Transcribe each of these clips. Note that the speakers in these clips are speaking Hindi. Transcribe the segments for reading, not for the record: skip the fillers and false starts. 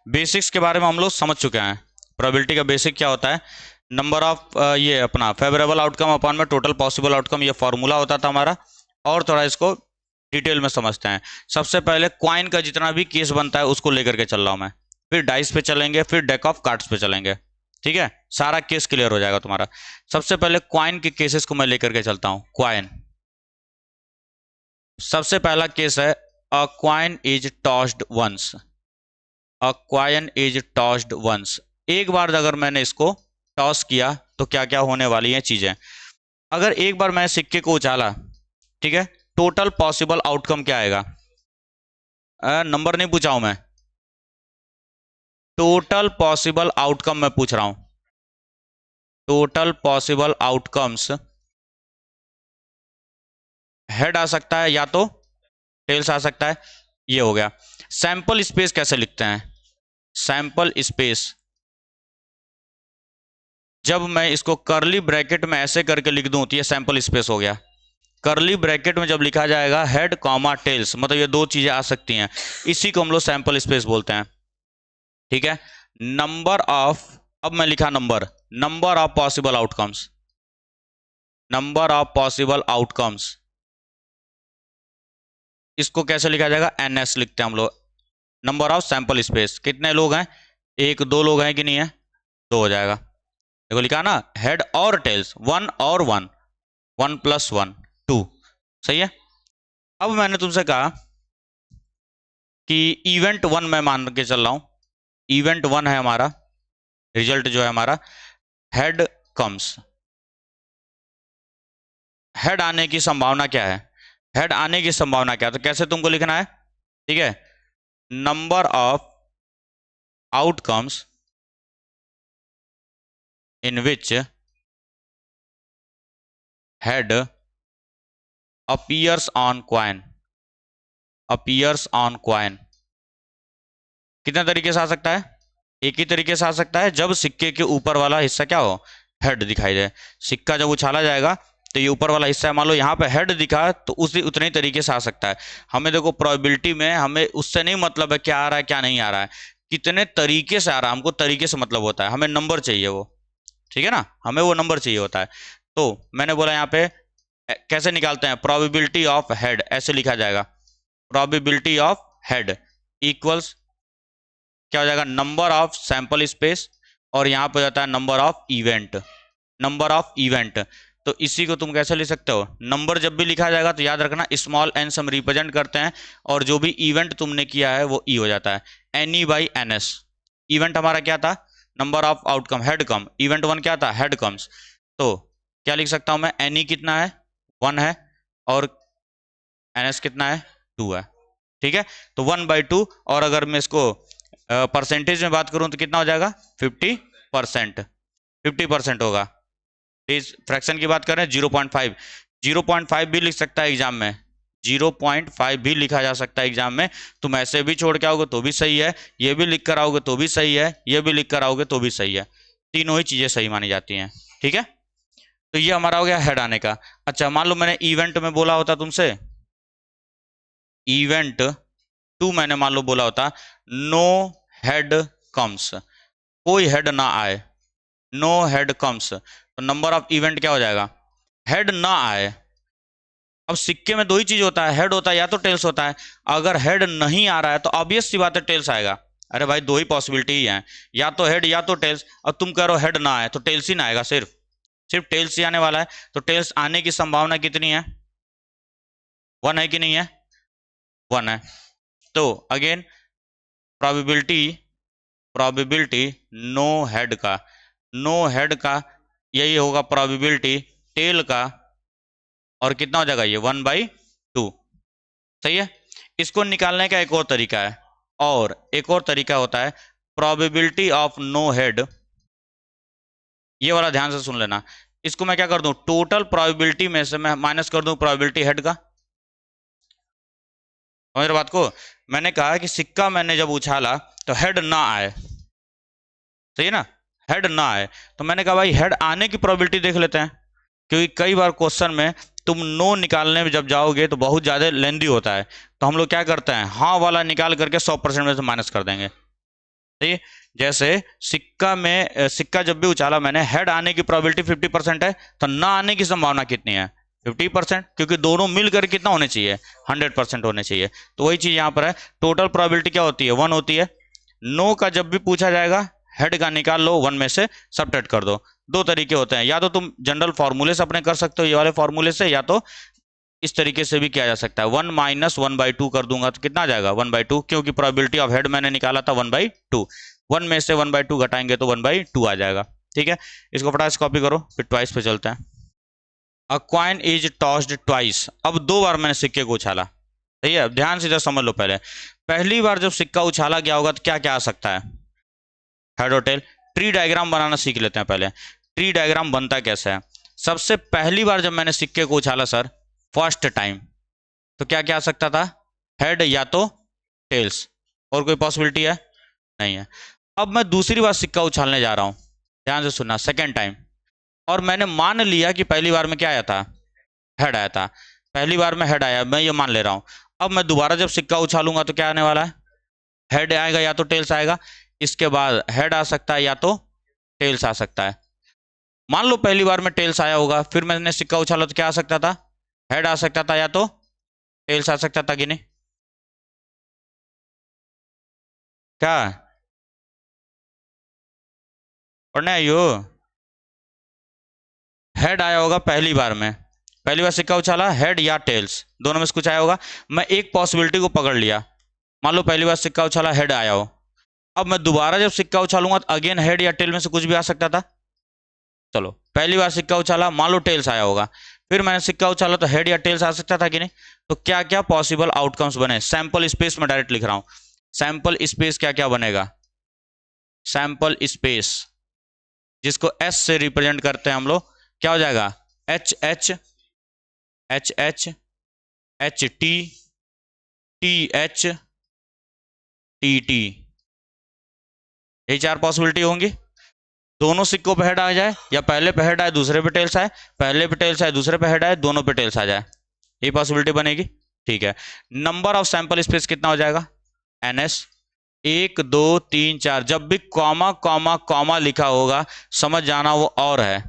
बेसिक्स के बारे में हम लोग समझ चुके हैं। प्रोबेबिलिटी का बेसिक क्या होता है, नंबर ऑफ ये अपना फेवरेबल आउटकम अपॉन में टोटल पॉसिबल आउटकम, ये फॉर्मूला होता था हमारा। और थोड़ा इसको डिटेल में समझते हैं। सबसे पहले क्वाइन का जितना भी केस बनता है उसको लेकर के चल रहा हूं मैं, फिर डाइस पे चलेंगे, फिर डेक ऑफ कार्ड्स पे चलेंगे। ठीक है, सारा केस क्लियर हो जाएगा तुम्हारा। सबसे पहले क्वाइन के केसेस को मैं लेकर के चलता हूं। क्वाइन, सबसे पहला केस है a coin is tossed once. A coin is tossed once, एक बार अगर मैंने इसको टॉस किया तो क्या क्या होने वाली हैं चीजें। अगर एक बार मैं सिक्के को उछाला, ठीक है, टोटल पॉसिबल आउटकम क्या आएगा। नंबर नहीं पूछा हूं मैं, टोटल पॉसिबल आउटकम मैं पूछ रहा हूं। टोटल पॉसिबल आउटकम्स, हेड आ सकता है या तो टेल्स आ सकता है। ये हो गया। सैंपल स्पेस कैसे लिखते हैं, सैंपल स्पेस, जब मैं इसको करली ब्रैकेट में ऐसे करके लिख दूं तो ये सैंपल स्पेस हो गया। करली ब्रैकेट में जब लिखा जाएगा हेड कॉमा टेल्स, मतलब ये दो चीजें आ सकती हैं, इसी को हम लोग सैंपल स्पेस बोलते हैं। ठीक है, नंबर ऑफ, अब मैं लिखा number, number of possible outcomes, number of possible outcomes, इसको कैसे लिखा जाएगा, एनएस लिखते हैं हम लोग। नंबर ऑफ सैंपल स्पेस, कितने लोग हैं, एक दो लोग हैं कि नहीं है, दो हो जाएगा। देखो लिखा ना, हेड और टेल्स, वन और one, one plus one, two. सही है। अब मैंने तुमसे कहा कि इवेंट वन मैं मान के चल रहा हूं, इवेंट वन है हमारा, रिजल्ट जो है हमारा, हेड कम्स। हेड आने की संभावना क्या है, हेड आने की संभावना क्या है, तो कैसे तुमको लिखना है, ठीक है, number of outcomes in which head appears on coin, appears on coin. कितने तरीके से आ सकता है, एक ही तरीके से आ सकता है, जब सिक्के के ऊपर वाला हिस्सा क्या हो, हेड दिखाई दे। सिक्का जब उछाला जाएगा तो ये ऊपर वाला हिस्सा है, मान लो यहाँ पे हेड दिखा तो उसी उतने ही तरीके से आ सकता है। हमें देखो प्रोबेबिलिटी में हमें उससे नहीं मतलब है क्या आ रहा है क्या नहीं आ रहा है, कितने तरीके से आ रहा है, हमको तरीके से मतलब होता है, हमें नंबर चाहिए वो। ठीक है ना, हमें वो नंबर चाहिए होता है। तो मैंने बोला यहाँ पे कैसे निकालते हैं, प्रोबेबिलिटी ऑफ हेड ऐसे लिखा जाएगा, प्रोबेबिलिटी ऑफ हेड इक्वल्स क्या हो जाएगा, नंबर ऑफ सैंपल स्पेस, और यहां पर जाता है number of event, number of event. तो इसी को तुम कैसे लिख सकते हो, नंबर जब भी लिखा जाएगा तो याद रखना स्मॉल एन से हम रिप्रेजेंट करते हैं, और जो भी इवेंट तुमने किया है वो ई हो जाता है, N E by N S. Event हमारा क्या था, number of outcome, head come, event one क्या था, हेड कम्स। तो क्या लिख सकता हूं मैं, एन ई कितना है, वन है, और एन एस कितना है, टू है। ठीक है, तो 1/2, और अगर मैं इसको परसेंटेज में बात करूं तो कितना हो जाएगा, 50%, 50% होगा। प्लीज फ्रैक्शन की बात करें 0.5, 0.5 भी लिख सकता है एग्जाम में, 0.5 भी लिखा जा सकता है एग्जाम में। तुम ऐसे भी छोड़ के आओगे तो भी सही है, ये भी लिख कर आओगे तो भी सही है, ये भी लिख कर आओगे तो भी सही है, तीनों ही चीजें सही मानी जाती हैं। ठीक है, तो ये हमारा हो गया हेड आने का। अच्छा मान लो मैंने इवेंट में बोला होता तुमसे, इवेंट टू मैंने मान लो बोला होता, नो हेड कम्स, कोई हेड ना आए, नो हेड कम्स, तो नंबर ऑफ इवेंट क्या हो जाएगा, हेड ना आए। अब सिक्के में दो ही चीज होता है, हेड होता है या तो टेल्स होता है। अगर हेड नहीं आ रहा है तो ऑब्वियस सी बात है टेल्स आएगा। अरे भाई दो ही पॉसिबिलिटी ही है, या तो हेड या तो टेल्स। अब तुम कह रहे हो हेड ना आए तो टेल्स ही ना आएगा, सिर्फ सिर्फ टेल्स ही आने वाला है, तो टेल्स आने की संभावना कितनी है, वन है कि नहीं है, वन है। तो again probability, probability no head का, नो हेड का यही होगा प्रोबेबिलिटी टेल का, और कितना हो जाएगा ये 1/2। सही है। इसको निकालने का एक और तरीका है, और एक और तरीका होता है प्रोबेबिलिटी ऑफ नो हेड, ये वाला ध्यान से सुन लेना। इसको मैं क्या कर दूं, टोटल प्रोबेबिलिटी में से मैं माइनस कर दूं प्रोबेबिलिटी हेड का। समझ रहे बात को, मैंने कहा कि सिक्का मैंने जब उछाला तो हेड ना आए, सही है ना, हेड ना आए, तो मैंने कहा भाई हेड आने की प्रोबेबिलिटी देख लेते हैं, क्योंकि कई बार क्वेश्चन में तुम नो निकालने में जब जाओगे तो बहुत ज़्यादा लेंदी होता है, तो हम लोग क्या करते हैं, हाँ वाला निकाल करके 100% में से माइनस कर देंगे। सही है। जैसे सिक्का जब भी उछाला मैंने, हेड आने की प्रोबेबिलिटी 50% है, तो ना आने की संभावना कितनी है? 50%, क्योंकि दोनों मिलकर कितना होने चाहिए? 100% होने चाहिए। तो वही चीज यहाँ पर है, टोटल प्रोबेबिलिटी क्या होती है? 1 होती है। नो का जब भी पूछा जाएगा, हेड का निकाल लो, 1 में से सब्ट्रैक्ट कर दो। दो तरीके होते हैं, या तो तुम जनरल फॉर्मूले से अपने कर सकते हो, ये वाले फॉर्मूले से, या तो इस तरीके से भी किया जा सकता है। 1 माइनस 1/2 कर दूंगा तो कितना आ जाएगा? 1/2, क्योंकि प्रोबेबिलिटी ऑफ हेड मैंने निकाला था 1/2। 1 में से 1/2 घटाएंगे तो 1/2 आ जाएगा। ठीक है, इसको फटाफट कॉपी करो, फिर ट्वाइस पे चलते हैं। अ क्वाइन इज टॉस्ड ट्वाइस। अब 2 बार मैंने सिक्के को उछाला। सही है, ध्यान से इधर समझ लो। पहली बार जब सिक्का उछाला गया होगा तो क्या क्या आ सकता है? हेड और टेल। ट्री डायग्राम बनाना सीख लेते हैं पहले। ट्री डायग्राम बनता कैसे है? सबसे पहली बार जब मैंने सिक्के को उछाला सर, फर्स्ट टाइम, तो क्या क्या आ सकता था? हेड या तो टेल्स। और कोई पॉसिबिलिटी है? नहीं है। अब मैं दूसरी बार सिक्का उछालने जा रहा हूं, ध्यान से सुनना, सेकेंड टाइम, और मैंने मान लिया कि पहली बार में क्या आया था? हेड आया था। पहली बार में हेड आया, मैं ये मान ले रहा हूं। अब मैं दोबारा जब सिक्का उछालूंगा तो क्या आने वाला है? हेड आएगा या तो टेल्स आएगा। इसके बाद हेड आ सकता है या तो टेल्स आ सकता है। मान लो पहली बार में टेल्स आया होगा, फिर मैंने सिक्का उछाला तो क्या आ सकता था? हेड आ सकता था या तो टेल्स आ सकता था कि नहीं? क्या पढ़ने आई हो? हेड आया होगा पहली बार में, पहली बार सिक्का उछाला, हेड या टेल्स दोनों में से कुछ आया होगा। मैं एक पॉसिबिलिटी को पकड़ लिया, मान लो पहली बार सिक्का उछाला, हेड आया हो। अब मैं दोबारा जब सिक्का उछालूंगा तो अगेन हेड या टेल में से कुछ भी आ सकता था। चलो, पहली बार सिक्का उछाला, मान लो टेल्स आया होगा, फिर मैंने सिक्का उछाला तो हेड या टेल्स आ सकता था कि नहीं? तो क्या क्या पॉसिबल आउटकम्स बने? सैंपल स्पेस में डायरेक्ट लिख रहा हूं। सैंपल स्पेस क्या क्या बनेगा? सैंपल स्पेस, जिसको एस से रिप्रेजेंट करते हैं हम लोग, क्या हो जाएगा? H H, H H, H T, T H, T T. यही 4 पॉसिबिलिटी होंगी। दोनों सिक्कों पे हेड आ जाए, या पहले पे हेड आए दूसरे पे टेल्स आए, पहले पे टेल्स आए दूसरे पे हेड आए, दोनों पे टेल्स आ जाए, ये पॉसिबिलिटी बनेगी। ठीक है, नंबर ऑफ सैंपल स्पेस कितना हो जाएगा? NS। 1 2 3 4, जब भी कॉमा कॉमा कॉमा लिखा होगा समझ जाना वो और है।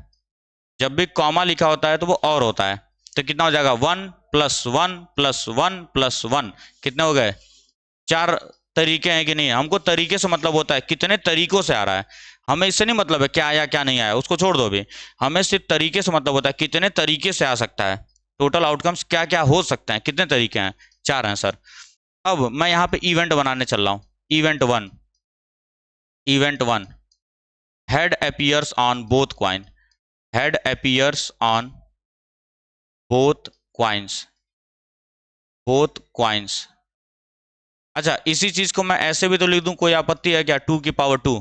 जब भी कॉमा लिखा होता है तो वो और होता है। तो कितना हो जाएगा? 1+1+1+1, कितने हो गए? 4 तरीके हैं कि नहीं? हमको तरीके से मतलब होता है कितने तरीकों से आ रहा है, हमें इससे नहीं मतलब है क्या आया क्या नहीं आया, उसको छोड़ दो अभी। हमें सिर्फ तरीके से मतलब होता है कितने तरीके से आ सकता है, टोटल आउटकम्स क्या क्या हो सकते हैं, कितने तरीके हैं? 4 हैं सर। अब मैं यहाँ पे इवेंट बनाने चल रहा हूँ। Event one, event one, head appears on both coin, head appears on both coins, both coins. अच्छा, इसी चीज को मैं ऐसे भी तो लिख दूं, कोई आपत्ति है क्या? 2 की पावर 2,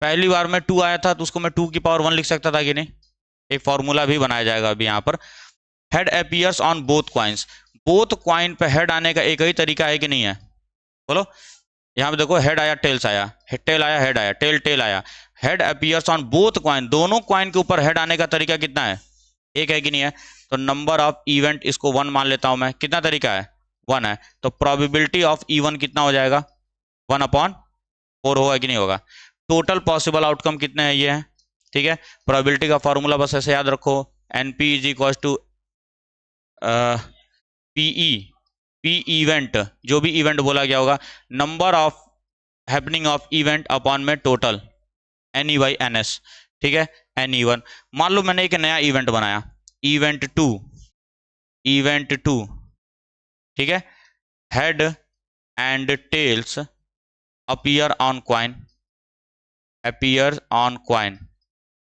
पहली बार में 2 आया था तो उसको मैं 2 की पावर 1 लिख सकता था कि नहीं? एक फॉर्मूला भी बनाया जाएगा अभी यहाँ पर। Head appears on both coins, both coin पे हेड आने का एक ही तरीका है कि नहीं है? बोलो। यहाँ पे देखो, हेड आया टेल्स आया, टेल आया हेड आया, टेल टेल आया। Head appears on both coin, दोनों क्वाइन के ऊपर हेड आने का तरीका कितना है? एक है कि नहीं है? तो नंबर ऑफ इवेंट, इसको 1 मान लेता हूं मैं। कितना तरीका है? 1 है। तो प्रोबेबिलिटी ऑफ E1 कितना हो जाएगा? 1/4 होगा कि नहीं होगा? टोटल पॉसिबल आउटकम कितने हैं? ये है। ठीक है, प्रोबेबिलिटी का फॉर्मूला बस ऐसे याद रखो, NP is equal to PE, P event, जो भी इवेंट बोला गया होगा, number of happening of event upon में टोटल, NE/NS। ठीक है, NE1। मान लो मैंने एक नया इवेंट बनाया, इवेंट 2, इवेंट 2। ठीक है, head and tails appear on coin, appear on coin,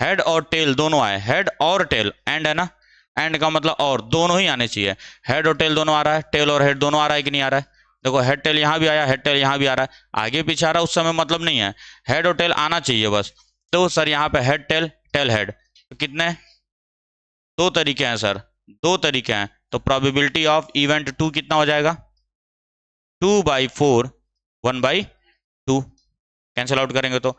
head और टेल दोनों आए, हेड और टेल, एंड है ना, एंड का मतलब और, दोनों ही आने चाहिए। हेड और टेल दोनों आ रहा है, टेल और हेड दोनों आ रहा है कि नहीं आ रहा है? देखो, हेड टेल यहां भी आया, हेड टेल यहां भी आ रहा है, आगे पीछे आ रहा है उस समय मतलब नहीं है, हेड और टेल आना चाहिए बस। तो सर यहाँ पे हेड टेल, टेल हेड, तो कितने? 2 तरीके हैं सर, 2 तरीके हैं। तो प्रोबेबिलिटी ऑफ इवेंट 2 कितना हो जाएगा? 2/4, 1/2, कैंसिल आउट करेंगे तो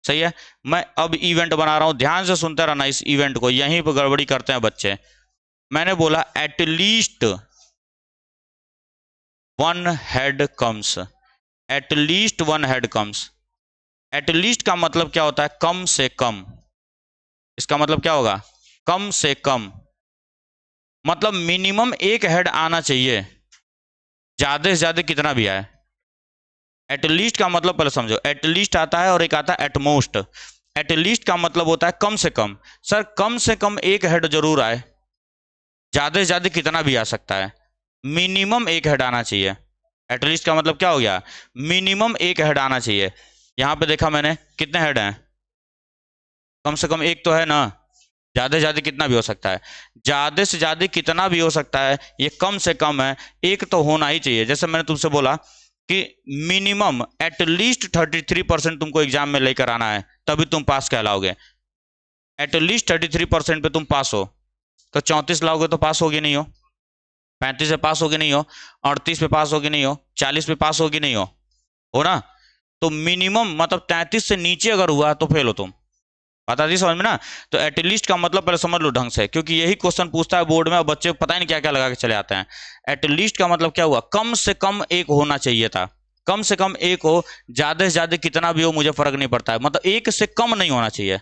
सही है। मैं अब इवेंट बना रहा हूं, ध्यान से सुनते रहना इस इवेंट को, यहीं पर गड़बड़ी करते हैं बच्चे। मैंने बोला at least 1 head comes, at least 1 head comes. At least का मतलब क्या होता है? कम से कम। इसका मतलब क्या होगा? कम से कम, मतलब मिनिमम एक हेड आना चाहिए, ज्यादा से ज्यादा कितना भी आए। एटलीस्ट का मतलब पहले समझो, एटलीस्ट आता है और एक आता है एटमोस्ट। एटलीस्ट का मतलब होता है कम से कम। सर कम से कम एक हेड जरूर आए, ज्यादा से ज्यादा कितना भी आ सकता है, मिनिमम एक हेड आना चाहिए। एटलीस्ट का मतलब क्या हो गया? मिनिमम एक हेड आना चाहिए। यहां पे देखा मैंने कितने हेड हैं? कम से कम एक तो है ना। ज्यादा से ज्यादा कितना भी हो सकता है, ज्यादा से ज्यादा कितना भी हो सकता है, ये कम से कम है, एक तो होना ही चाहिए। जैसे मैंने तुमसे बोला कि मिनिमम एटलीस्ट 33% तुमको एग्जाम में लेकर आना है, तभी तुम पास कहलाओगे। एटलीस्ट 33% पे तुम पास हो, तो 34 लाओगे तो पास होगी नहीं हो, 35 पे पास होगी नहीं हो, 38 पे पास होगी नहीं हो, 40 पे पास होगी नहीं हो ना। तो मिनिमम मतलब 33 से नीचे अगर हुआ तो फेल हो तुम। बता दी समझ में ना। तो एटलीस्ट का मतलब पहले समझ लो ढंग से, क्योंकि यही क्वेश्चन पूछता है बोर्ड में और बच्चे पता ही नहीं क्या क्या लगा के चले आते हैं। एटलीस्ट का मतलब क्या हुआ? कम से कम एक होना चाहिए था, कम से कम एक हो, ज्यादा से ज्यादा कितना भी हो मुझे फर्क नहीं पड़ता है, मतलब एक से कम नहीं होना चाहिए।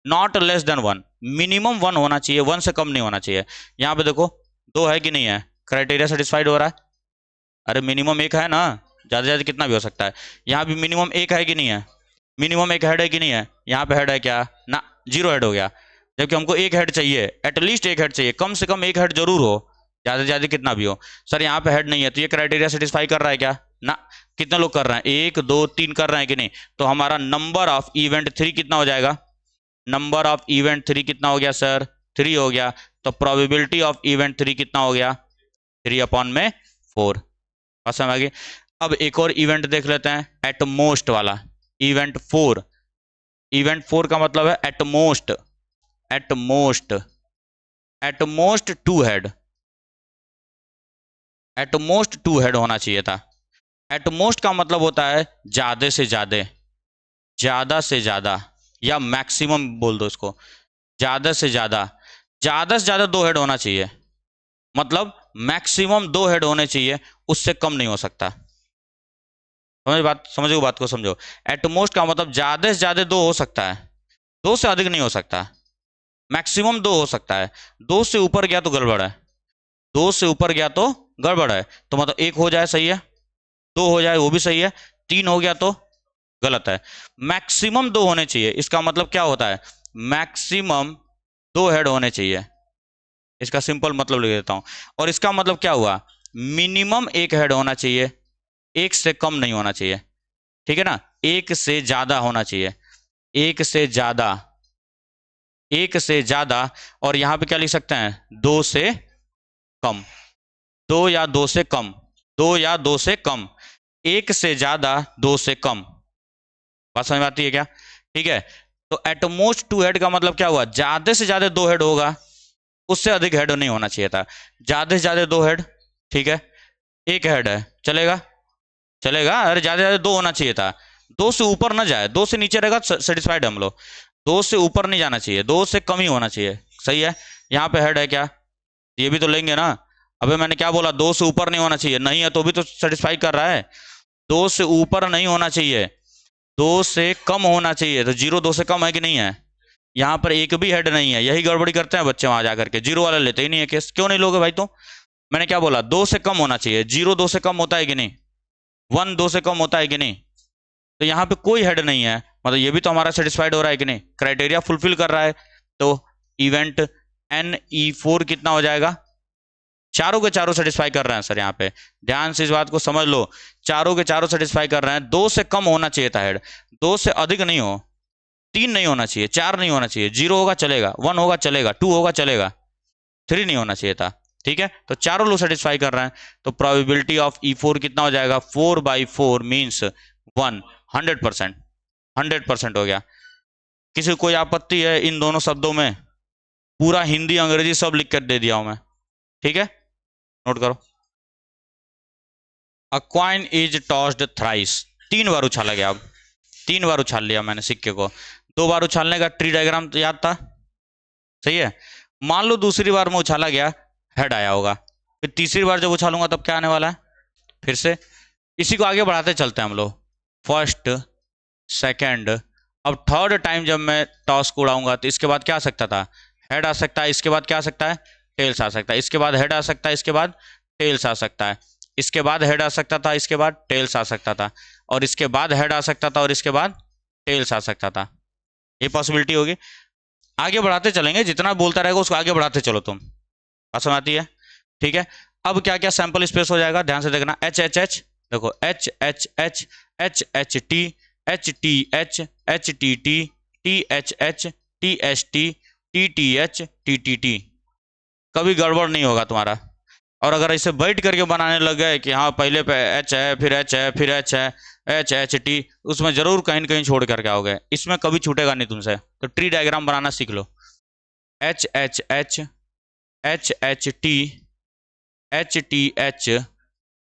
Not less than one, minimum one होना चाहिए, वन से कम नहीं होना चाहिए। यहाँ पे देखो दो है कि नहीं है, क्राइटेरिया सेटिस्फाइड हो रहा है। अरे मिनिमम एक है ना, ज्यादा से ज्यादा कितना भी हो सकता है। यहाँ भी मिनिमम एक है कि नहीं है, मिनिमम एक हेड है कि नहीं है। यहाँ पे हेड है क्या? ना, जीरो हेड हो गया। जबकि हमको एक हेड चाहिए, एटलीस्ट एक हेड चाहिए, कम से कम एक हेड जरूर हो, ज्यादा से ज्यादा कितना भी हो। सर यहाँ पे हेड नहीं है, तो ये क्राइटेरिया सेटिस्फाई कर रहा है क्या? ना। कितने लोग कर रहे हैं? एक दो तीन कर रहे हैं कि नहीं। तो हमारा नंबर ऑफ इवेंट थ्री कितना हो जाएगा? नंबर ऑफ इवेंट थ्री कितना हो गया सर? थ्री हो गया। तो प्रोबेबिलिटी ऑफ इवेंट थ्री कितना हो गया? थ्री अपॉन में फोर। बात समझ आ गई। अब एक और इवेंट देख लेते हैं, एटमोस्ट वाला, इवेंट फोर। इवेंट फोर का मतलब है at most, at most, at most two head, at most two head होना चाहिए था। एटमोस्ट का मतलब होता है ज्यादा से ज्यादा, ज्यादा से ज्यादा, या मैक्सिमम बोल दो इसको, ज्यादा से ज्यादा, ज्यादा से ज्यादा दो हेड होना चाहिए, मतलब मैक्सिमम दो हेड होने चाहिए, उससे कम नहीं हो सकता। समझ बात, समझो बात को समझो। एटमोस्ट का मतलब ज्यादा से ज्यादा दो हो सकता है, दो से अधिक नहीं हो सकता, मैक्सिमम दो हो सकता है। दो से ऊपर गया तो गड़बड़ है, दो से ऊपर गया तो गड़बड़ है। तो मतलब एक हो जाए सही है, दो हो जाए वो भी सही है, तीन हो गया तो गलत है। मैक्सिमम दो होने चाहिए, इसका मतलब क्या होता है? मैक्सिमम दो हेड होने चाहिए, इसका सिंपल मतलब लिख देता हूं। और इसका मतलब क्या हुआ? मिनिमम एक हेड होना चाहिए, एक से कम नहीं होना चाहिए, ठीक है ना। एक से ज्यादा होना चाहिए, एक से ज्यादा, एक से ज्यादा। और यहां पे क्या लिख सकते हैं? दो से कम, दो या दो से कम, दो या दो से कम, एक से ज्यादा, दो से कम। बात समझ में आती है क्या? ठीक है। तो एटमोस्ट टू हेड का मतलब क्या हुआ? ज्यादा से ज्यादा दो हेड होगा, उससे अधिक हेड नहीं होना चाहिए था। ज्यादा से ज्यादा दो हेड, ठीक है, एक हेड है चलेगा, चलेगा। अरे ज्यादा से ज्यादा दो होना चाहिए था, दो से ऊपर ना जाए, दो से नीचे रहेगा सेटिस्फाइड हम लोग, दो से ऊपर नहीं जाना चाहिए, दो से कम ही होना चाहिए, सही है। यहाँ पे हेड है क्या? ये भी तो लेंगे ना। अबे मैंने क्या बोला? दो से ऊपर नहीं होना चाहिए, नहीं है तो भी तो सेटिस्फाई कर रहा है। दो से ऊपर नहीं होना चाहिए, दो से कम होना चाहिए। तो जीरो दो से कम है कि नहीं है? यहाँ पर एक भी हेड नहीं है, यही गड़बड़ी करते हैं बच्चे, वहां जाकर के जीरो वाला लेते ही नहीं है केस। क्यों नहीं लोगे भाई? तो मैंने क्या बोला? दो से कम होना चाहिए, जीरो दो से कम होता है कि नहीं, वन दो से कम होता है कि नहीं। तो यहाँ पे कोई हेड नहीं है, मतलब ये भी तो हमारा सेटिस्फाइड हो रहा है कि नहीं, क्राइटेरिया फुलफिल कर रहा है। तो इवेंट एन ई फोर कितना हो जाएगा? चारों के चारों सेटिस्फाई कर रहे हैं सर। यहाँ पे ध्यान से इस बात को समझ लो, चारों के चारों सेटिस्फाई कर रहे हैं। दो से कम होना चाहिए था हेड, दो से अधिक नहीं हो, तीन नहीं होना चाहिए, चार नहीं होना चाहिए, जीरो होगा चलेगा, वन होगा चलेगा, टू होगा चलेगा, थ्री नहीं होना चाहिए था, ठीक है। तो चारों लोग सेटिस्फाई कर रहे हैं। तो प्रोबेबिलिटी ऑफ ई फोर कितना हो जाएगा? Four by four means one, 100%, 100% हो गया। किसी को कोई आपत्ति है इन दोनों शब्दों में? पूरा हिंदी अंग्रेजी सब लिख कर दे दिया हूं मैं, ठीक है, नोट करो। अ क्वाइन इज टॉस्ड थ्राइस, तीन बार उछाला गया। अब तीन बार उछाल लिया मैंने सिक्के को, दो बार उछालने का ट्री डायग्राम तो याद था, सही है। मान लो दूसरी बार में उछाला गया, हेड आया होगा, फिर तीसरी बार जब उछालूंगा तब क्या आने वाला है? फिर से इसी को आगे बढ़ाते चलते हैं हम लोग। First second. अब थर्ड टाइम जब मैं टॉस को उड़ाऊंगा तो इसके बाद क्या आ सकता था, हेड आ सकता है, इसके बाद क्या आ सकता है, टेल्स आ सकता है, इसके बाद हेड आ सकता है, इसके बाद टेल्स आ सकता है, इसके बाद हेड आ सकता था, इसके बाद टेल्स आ सकता था, और इसके बाद हेड आ सकता था, और इसके बाद टेल्स आ सकता था। ये पॉसिबिलिटी होगी। आगे बढ़ाते चलेंगे, जितना बोलता रहेगा उसको आगे बढ़ाते चलो तुम। बात समझ आती है? ठीक है। अब क्या क्या सैंपल स्पेस हो जाएगा, ध्यान से देखना। एच एच एच, देखो H H H, H H T, H T H, H T T, T H H, T H T, T T H, T T T. कभी गड़बड़ नहीं होगा तुम्हारा। और अगर इसे बैठ करके बनाने लग गए कि हाँ पहले पे एच है, फिर एच है, फिर एच है, एच एच टी, उसमें जरूर कहीं न कहीं छोड़ करके आओगे। इसमें कभी छूटेगा नहीं तुमसे। तो ट्री डायग्राम बनाना सीख लो। H H H, H H T, H T H,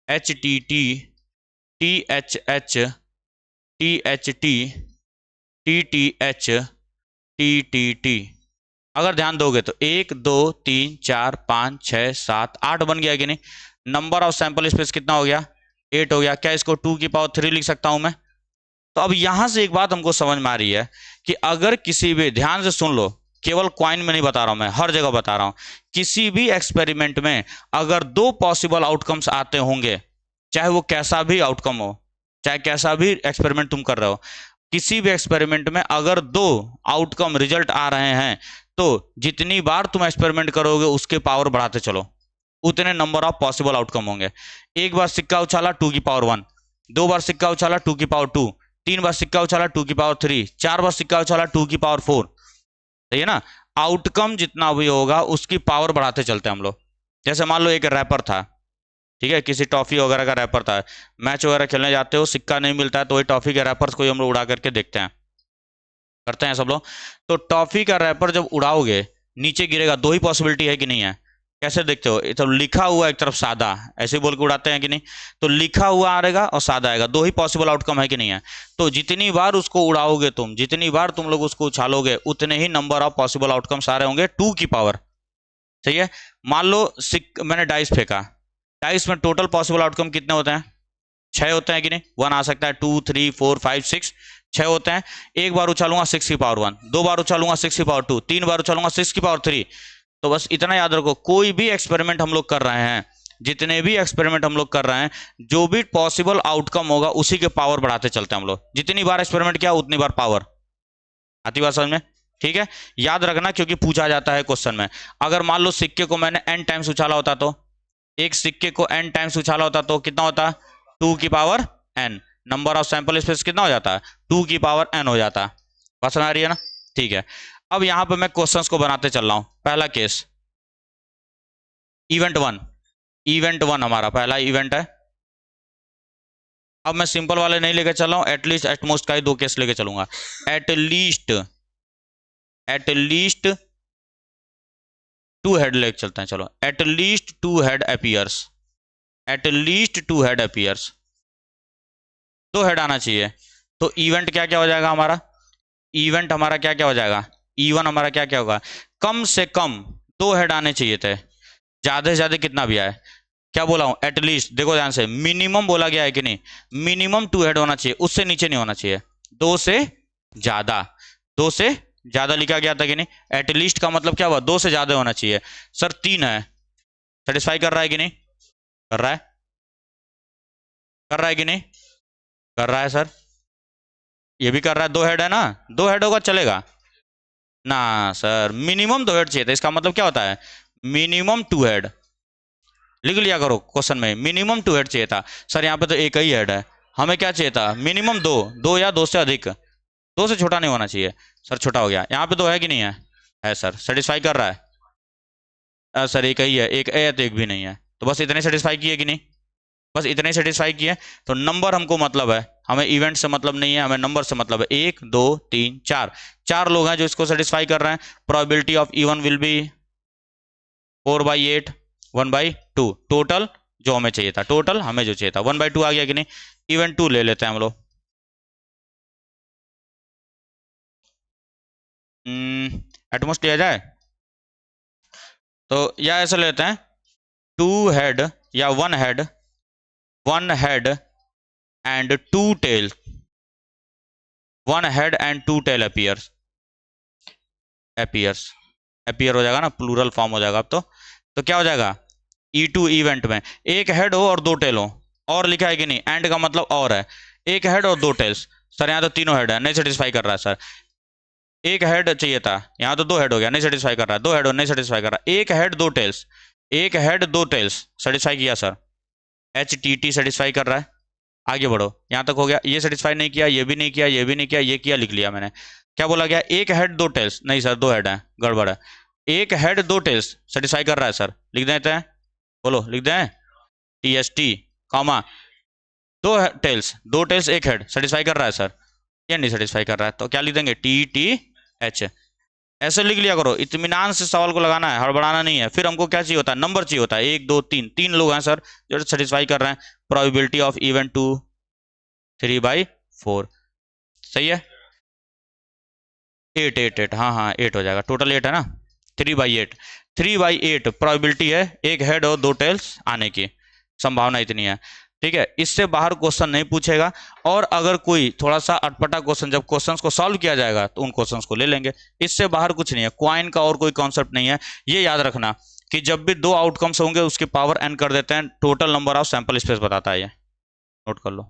H T T, T H H, T H T, T T H, T T T. अगर ध्यान दोगे तो 1 2 3 4 5 6 7 8 बन गया कि नहीं। नंबर ऑफ सैंपल स्पेस कितना हो गया, 8 हो गया। क्या इसको 2 की पावर 3 लिख सकता हूं मैं? तो अब यहां से एक बात हमको समझ में आ रही है कि अगर किसी भी, ध्यान से सुन लो, केवल क्वाइन में नहीं बता रहा हूं मैं, हर जगह बता रहा हूं, किसी भी एक्सपेरिमेंट में अगर 2 पॉसिबल आउटकम्स आते होंगे, चाहे वो कैसा भी आउटकम हो, चाहे कैसा भी एक्सपेरिमेंट तुम कर रहे हो, किसी भी एक्सपेरिमेंट में अगर 2 आउटकम रिजल्ट आ रहे हैं, तो जितनी बार तुम एक्सपेरिमेंट करोगे उसके पावर बढ़ाते चलो, उतने नंबर ऑफ पॉसिबल आउटकम होंगे। एक बार सिक्का उछाला 2 की पावर 1, 2 बार सिक्का उछाला 2 की पावर 2, 3 बार सिक्का उछाला 2 की पावर 3, 4 बार सिक्का उछाला 2 की पावर 4। सही है ना? आउटकम जितना भी होगा उसकी पावर बढ़ाते चलते हैं हम लोग। जैसे मान लो एक रैपर था, ठीक है, किसी टॉफी वगैरह का रैपर था, मैच वगैरह खेलने जाते हो, सिक्का नहीं मिलता है, तो वही टॉफी के रैपर्स को हम लोग उड़ा करके देखते हैं, करते हैं सब लोग। तो टॉफी का रैपर जब उड़ाओगे नीचे गिरेगा, 2 ही पॉसिबिलिटी है कि नहीं है? कैसे देखते हो? तो लिखा हुआ एक तरफ सादा, ऐसे बोल के उड़ाते हैं कि नहीं? तो लिखा हुआ आएगा और सादा आएगा, 2 ही पॉसिबल आउटकम है कि नहीं है? तो जितनी बार उसको उड़ाओगे तुम, जितनी बार तुम लोग उसको उछालोगे, उतने ही नंबर ऑफ पॉसिबल आउटकम्स आ रहे होंगे 2 की पावर। सही है। मान लो मैंने डाइस फेंका, डाइस में टोटल पॉसिबल आउटकम कितने होते हैं? 6 होते हैं कि नहीं? 1 आ सकता है, 2 3 4 5 6, 6 होते हैं। एक बार उछालूंगा 6 की पावर 1, 2 बार उछालूंगा 6 की पावर 2, 3 बार उछालूंगा 6 की पावर 3। तो बस इतना याद रखो, कोई भी एक्सपेरिमेंट हम लोग कर रहे हैं, जितने भी एक्सपेरिमेंट हम लोग कर रहे हैं, जो भी पॉसिबल आउटकम होगा उसी के पावर बढ़ाते चलते हैं हम लोग। जितनी बार एक्सपेरिमेंट किया उतनी बार पावर आती। बात समझ में? ठीक है। याद रखना, क्योंकि पूछा जाता है क्वेश्चन में। अगर मान लो सिक्के को मैंने n टाइम्स उछाला होता, तो एक सिक्के को n टाइम्स उछाला होता तो कितना होता? 2 की power n। Number of sample space कितना हो जाता है? 2 की पावर n हो जाता है। बात समझ आ रही है ना? ठीक है। अब यहां पे मैं क्वेश्चंस को बनाते चल रहा हूं। पहला केस, इवेंट 1। इवेंट 1 हमारा पहला इवेंट है। अब मैं सिंपल वाले नहीं लेकर चल रहा हूं, एटलीस्ट एटमोस्ट का ही 2 केस लेकर चलूंगा। एटलीस्ट, एटलीस्ट 2 हेड लेकर चलते हैं, चलो। At least 2 head appears, at least 2 head appears, 2 head आना चाहिए। तो इवेंट क्या क्या हो जाएगा हमारा? इवेंट हमारा क्या क्या हो जाएगा? E1 हमारा क्या क्या होगा? कम से कम 2 हेड आने चाहिए थे, ज्यादा से ज्यादा कितना भी आए। क्या बोला हूं? एटलीस्ट, देखो ध्यान से, मिनिमम बोला गया है कि नहीं? मिनिमम 2 हेड होना चाहिए, उससे नीचे नहीं होना चाहिए। 2 से ज्यादा, 2 से ज्यादा लिखा गया था कि नहीं? एटलीस्ट का मतलब क्या हुआ? 2 से ज्यादा होना चाहिए। सर 3 है, सेटिस्फाई कर रहा है कि नहीं? कर रहा है? कर रहा है कि नहीं? कर रहा है सर, ये भी कर रहा है। 2 हेड है ना, 2 हेड होगा चलेगा ना? सर मिनिमम 2 हेड चाहिए था, इसका मतलब क्या होता है? Minimum 2 head. लिख लिया करो क्वेश्चन में, मिनिमम 2 हेड चाहिए था। सर यहाँ पे तो एक ही हेड है, हमें क्या चाहिए था? मिनिमम 2, 2 या 2 से अधिक, 2 से छोटा नहीं होना चाहिए। सर छोटा हो गया, यहाँ पे 2 है कि नहीं है? है सर, सेटिस्फाई कर रहा है? सर एक ही है, एक है तो एक भी नहीं है, तो बस इतने सेटिस्फाई किए कि नहीं? बस इतने सेटिस्फाई किए। तो नंबर हमको मतलब है, हमें इवेंट से मतलब नहीं है, हमें नंबर से मतलब है। 1 2 3 4, 4 लोग हैं जो इसको सेटिस्फाई कर रहे हैं। Probability of E1 will be 4/8, 1/2। Total जो हमें चाहिए था, टोटल हमें जो चाहिए था 1/2 आ गया कि नहीं? इवेंट 2 ले लेते हैं हम लोग। एटमोस्ट लिया जाए तो, या ऐसे लेते हैं, 2 हेड या 1 head, 1 head and 2 tail, one head and two tail appears, appears appear हो जाएगा ना, प्लूरल फॉर्म हो जाएगा अब तो क्या हो जाएगा, E2 इवेंट में एक हेड हो और दो टेल हो, और लिखा है कि नहीं, एंड का मतलब और है, एक हेड और दो टेल्स। सर यहाँ तो तीनों हेड है, नहीं सेटिस्फाई कर रहा है सर, एक हेड चाहिए था, यहाँ तो दो हेड हो गया, नहीं सेटिस्फाई कर रहा है, दो हेड हो नहीं सेटिस्फाई कर रहा है, एक हेड दो टेल्स, एक हेड दो टेल्स सेटिस्फाई किया सर, HTT सेटिस्फाई कर रहा है। आगे बढ़ो, यहाँ तक हो गया, ये सेटिस्फाई नहीं किया, ये भी नहीं किया, ये भी नहीं किया, ये किया, लिख लिया मैंने। क्या बोला गया, एक हेड दो टेल्स, नहीं सर दो हेड है, गड़बड़ है, एक हेड दो टेल्स सेटिस्फाई कर रहा है सर, लिख देते हैं, बोलो लिख दें, TST कॉमा दो टेल्स, दो टेल्स एक हेड सेटिस्फाई कर रहा है सर, ये नहीं सेटिस्फाई कर रहा है, तो क्या लिख देंगे, TTH। ऐसे लिख लिया करो, इत्मीनान से सवाल को लगाना है, हड़बड़ाना नहीं है। फिर हमको क्या चाहिए होता है, नंबर चाहिए होता है, एक दो तीन, तीन लोग हैं सर जो सेटिस्फाई कर रहे हैं, प्रोबेबिलिटी ऑफ इवेंट 2 3/4, सही है, 8 8 8, हाँ हाँ 8 हो जाएगा, टोटल 8 है ना, 3/8, 3/8 प्रोबेबिलिटी है एक हेड और दो टेल्स आने की, संभावना इतनी है, ठीक है। इससे बाहर क्वेश्चन नहीं पूछेगा, और अगर कोई थोड़ा सा अटपटा क्वेश्चन, जब क्वेश्चंस को सॉल्व किया जाएगा तो उन क्वेश्चंस को ले लेंगे, इससे बाहर कुछ नहीं है, क्वाइन का और कोई कॉन्सेप्ट नहीं है। ये याद रखना कि जब भी दो आउटकम्स होंगे उसकी पावर n कर देते हैं, total number of sample space बताता है ये, नोट कर लो।